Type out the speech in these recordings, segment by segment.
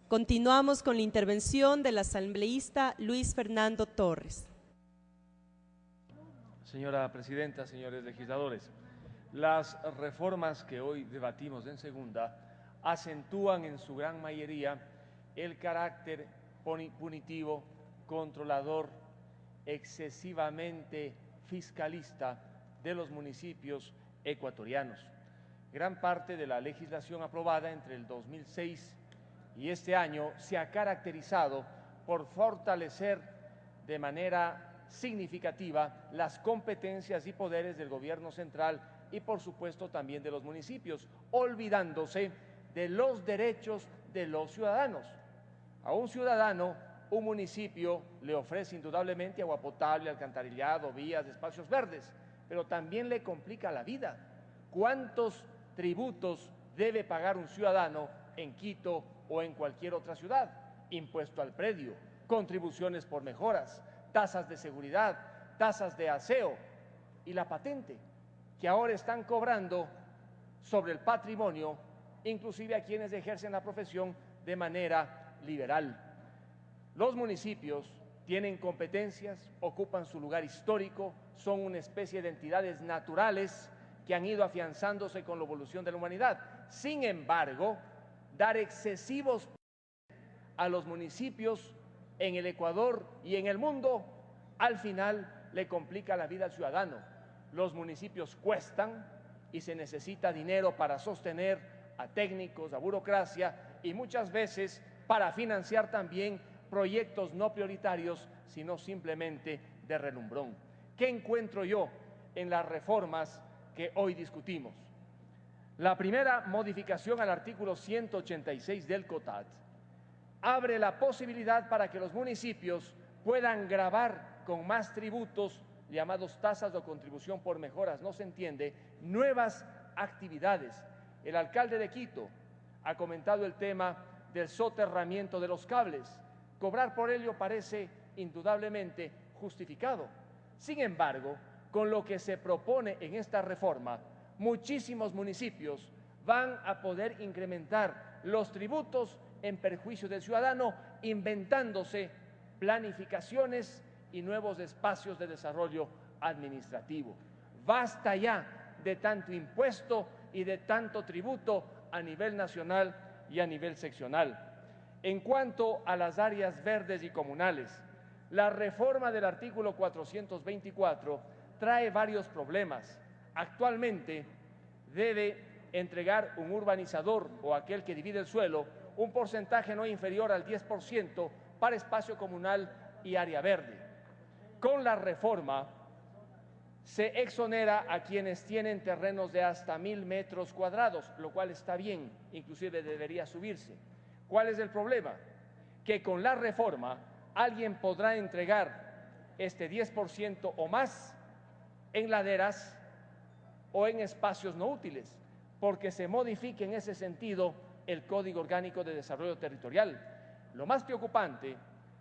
Continuamos con la intervención del asambleísta Luis Fernando Torres. Señora Presidenta, señores legisladores, las reformas que hoy debatimos en segunda acentúan en su gran mayoría el carácter punitivo, controlador, excesivamente fiscalista de los municipios ecuatorianos. Gran parte de la legislación aprobada entre el 2006 y este año se ha caracterizado por fortalecer de manera significativa las competencias y poderes del gobierno central y por supuesto también de los municipios, olvidándose de los derechos de los ciudadanos. A un ciudadano, un municipio le ofrece indudablemente agua potable, alcantarillado, vías, espacios verdes, pero también le complica la vida. ¿Cuántos tributos debe pagar un ciudadano en Quito o en cualquier otra ciudad? Impuesto al predio, contribuciones por mejoras, tasas de seguridad, tasas de aseo y la patente, que ahora están cobrando sobre el patrimonio, inclusive a quienes ejercen la profesión de manera liberal. Los municipios tienen competencias, ocupan su lugar histórico, son una especie de entidades naturales que han ido afianzándose con la evolución de la humanidad. Sin embargo, dar excesivos a los municipios en el Ecuador y en el mundo, al final le complica la vida al ciudadano. Los municipios cuestan y se necesita dinero para sostener a técnicos, a burocracia y muchas veces para financiar también proyectos no prioritarios, sino simplemente de relumbrón. ¿Qué encuentro yo en las reformas que hoy discutimos? La primera modificación al artículo 186 del COTAD abre la posibilidad para que los municipios puedan gravar con más tributos, llamados tasas o contribución por mejoras, no se entiende, nuevas actividades. El alcalde de Quito ha comentado el tema del soterramiento de los cables. Cobrar por ello parece indudablemente justificado. Sin embargo, con lo que se propone en esta reforma, muchísimos municipios van a poder incrementar los tributos en perjuicio del ciudadano, inventándose planificaciones y nuevos espacios de desarrollo administrativo. Basta ya de tanto impuesto y de tanto tributo a nivel nacional y a nivel seccional. En cuanto a las áreas verdes y comunales, la reforma del artículo 424 trae varios problemas. Actualmente debe entregar un urbanizador o aquel que divide el suelo un porcentaje no inferior al 10% para espacio comunal y área verde. Con la reforma se exonera a quienes tienen terrenos de hasta 1000 metros cuadrados, lo cual está bien, inclusive debería subirse. ¿Cuál es el problema? Que con la reforma alguien podrá entregar este 10% o más en laderas o en espacios no útiles, porque se modifique en ese sentido el Código Orgánico de Desarrollo Territorial. Lo más preocupante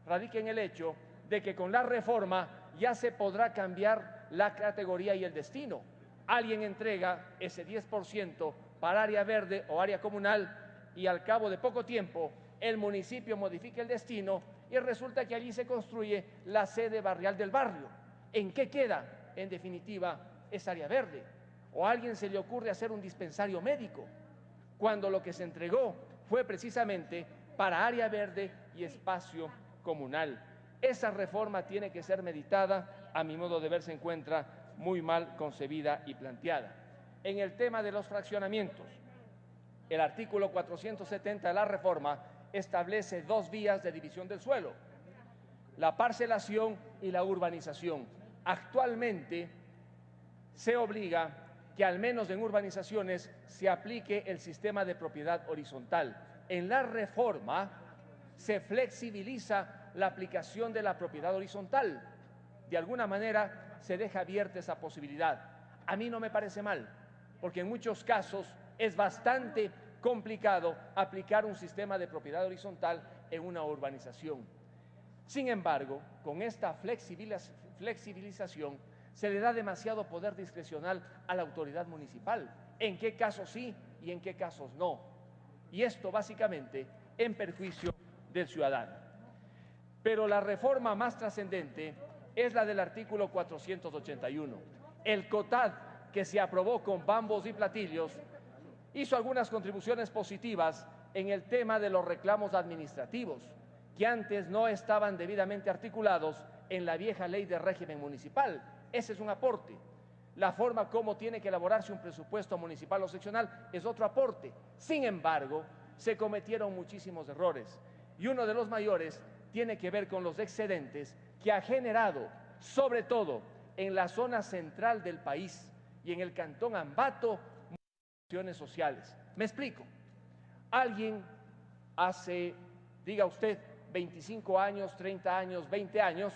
radica en el hecho de que con la reforma ya se podrá cambiar la categoría y el destino. Alguien entrega ese 10% para área verde o área comunal y al cabo de poco tiempo el municipio modifica el destino y resulta que allí se construye la sede barrial del barrio. ¿En qué queda, en definitiva, esa área verde? ¿O a alguien se le ocurre hacer un dispensario médico, cuando lo que se entregó fue precisamente para área verde y espacio comunal? Esa reforma tiene que ser meditada, a mi modo de ver se encuentra muy mal concebida y planteada. En el tema de los fraccionamientos, el artículo 470 de la reforma establece dos vías de división del suelo: la parcelación y la urbanización. Actualmente se obliga que al menos en urbanizaciones se aplique el sistema de propiedad horizontal. En la reforma se flexibiliza la aplicación de la propiedad horizontal. De alguna manera se deja abierta esa posibilidad. A mí no me parece mal, porque en muchos casos es bastante complicado aplicar un sistema de propiedad horizontal en una urbanización. Sin embargo, con esta flexibilización se le da demasiado poder discrecional a la autoridad municipal. ¿En qué casos sí y en qué casos no? y esto básicamente en perjuicio del ciudadano. Pero la reforma más trascendente es la del artículo 481. El COTAD, que se aprobó con bombos y platillos, hizo algunas contribuciones positivas en el tema de los reclamos administrativos, que antes no estaban debidamente articulados en la vieja ley de régimen municipal. Ese es un aporte. La forma como tiene que elaborarse un presupuesto municipal o seccional es otro aporte. Sin embargo, se cometieron muchísimos errores y uno de los mayores tiene que ver con los excedentes que ha generado, sobre todo en la zona central del país y en el cantón Ambato, acciones sociales. Me explico. Alguien hace, diga usted, 25 años, 30 años, 20 años,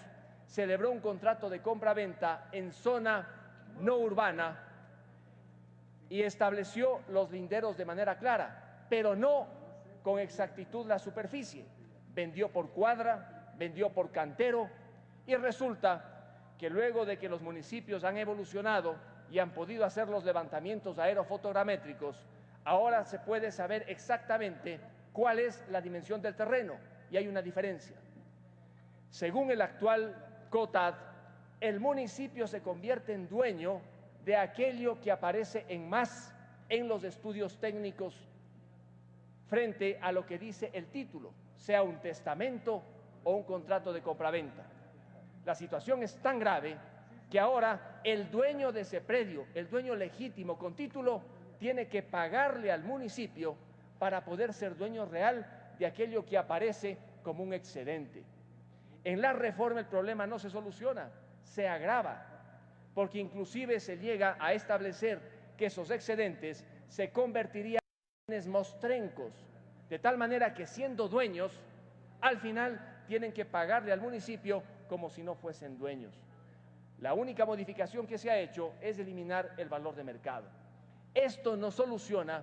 celebró un contrato de compra-venta en zona no urbana y estableció los linderos de manera clara, pero no con exactitud la superficie. Vendió por cuadra, vendió por cantero y resulta que luego de que los municipios han evolucionado y han podido hacer los levantamientos aerofotogramétricos, ahora se puede saber exactamente cuál es la dimensión del terreno y hay una diferencia. Según el actual COTAD, el municipio se convierte en dueño de aquello que aparece en más en los estudios técnicos frente a lo que dice el título, sea un testamento o un contrato de compraventa. La situación es tan grave que ahora el dueño de ese predio, el dueño legítimo con título, tiene que pagarle al municipio para poder ser dueño real de aquello que aparece como un excedente. En la reforma el problema no se soluciona, se agrava, porque inclusive se llega a establecer que esos excedentes se convertirían en bienes mostrencos, de tal manera que siendo dueños, al final tienen que pagarle al municipio como si no fuesen dueños. La única modificación que se ha hecho es eliminar el valor de mercado. Esto no soluciona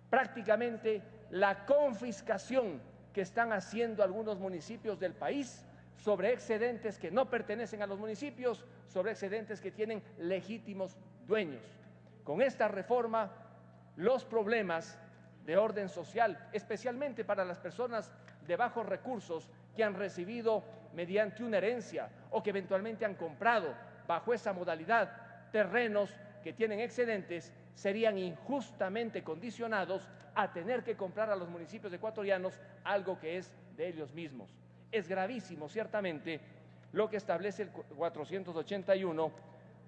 prácticamente la confiscación que están haciendo algunos municipios del país sobre excedentes que no pertenecen a los municipios, sobre excedentes que tienen legítimos dueños. Con esta reforma, los problemas de orden social, especialmente para las personas de bajos recursos que han recibido mediante una herencia o que eventualmente han comprado bajo esa modalidad terrenos que tienen excedentes, serían injustamente condicionados a tener que comprar a los municipios ecuatorianos algo que es de ellos mismos. Es gravísimo, ciertamente, lo que establece el 481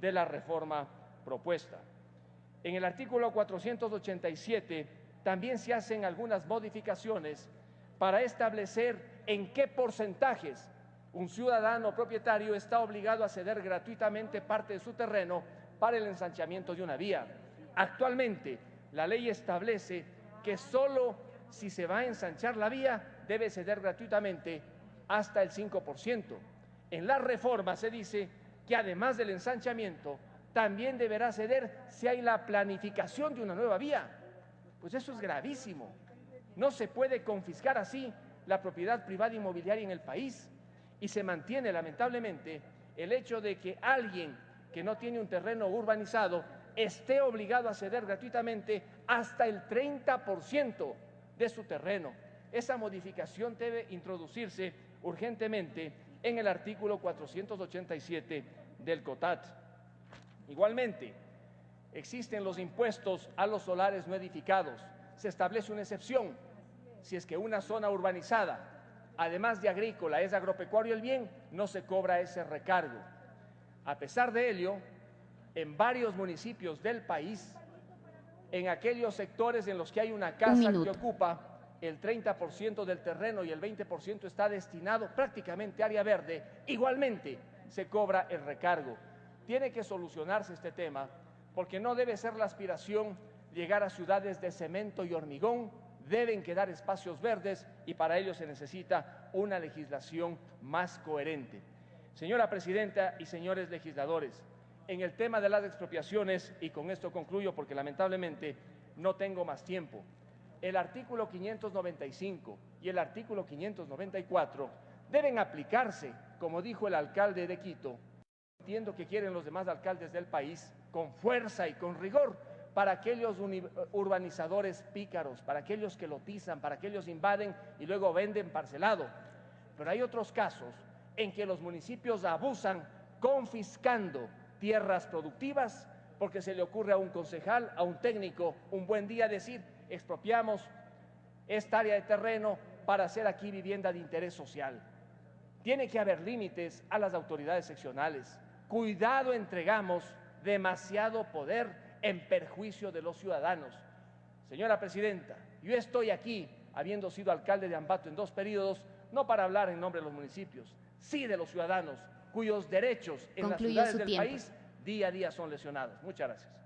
de la reforma propuesta. En el artículo 487 también se hacen algunas modificaciones para establecer en qué porcentajes un ciudadano propietario está obligado a ceder gratuitamente parte de su terreno para el ensanchamiento de una vía. Actualmente, la ley establece que solo si se va a ensanchar la vía debe ceder gratuitamente hasta el 5%. En la reforma se dice que además del ensanchamiento, también deberá ceder si hay la planificación de una nueva vía. Pues eso es gravísimo. No se puede confiscar así la propiedad privada inmobiliaria en el país y se mantiene lamentablemente el hecho de que alguien que no tiene un terreno urbanizado esté obligado a ceder gratuitamente hasta el 30% de su terreno. Esa modificación debe introducirse urgentemente en el artículo 487 del COTAD. Igualmente, existen los impuestos a los solares no edificados. Se establece una excepción si es que una zona urbanizada, además de agrícola, es agropecuario el bien, no se cobra ese recargo. A pesar de ello, en varios municipios del país, en aquellos sectores en los que hay una casa que ocupa el 30% del terreno y el 20% está destinado prácticamente a área verde, igualmente se cobra el recargo. Tiene que solucionarse este tema porque no debe ser la aspiración llegar a ciudades de cemento y hormigón, deben quedar espacios verdes y para ello se necesita una legislación más coherente. Señora Presidenta y señores legisladores, en el tema de las expropiaciones, y con esto concluyo porque lamentablemente no tengo más tiempo, el artículo 595 y el artículo 594 deben aplicarse, como dijo el alcalde de Quito, entiendo que quieren los demás alcaldes del país, con fuerza y con rigor, para aquellos urbanizadores pícaros, para aquellos que lotizan, para aquellos invaden y luego venden parcelado. Pero hay otros casos en que los municipios abusan confiscando tierras productivas porque se le ocurre a un concejal, a un técnico, un buen día decir: expropiamos esta área de terreno para hacer aquí vivienda de interés social. Tiene que haber límites a las autoridades seccionales. Cuidado, entregamos demasiado poder en perjuicio de los ciudadanos. Señora presidenta, yo estoy aquí, habiendo sido alcalde de Ambato en 2 periodos, no para hablar en nombre de los municipios, sí de los ciudadanos, cuyos derechos en las ciudades del país día a día son lesionados. Muchas gracias.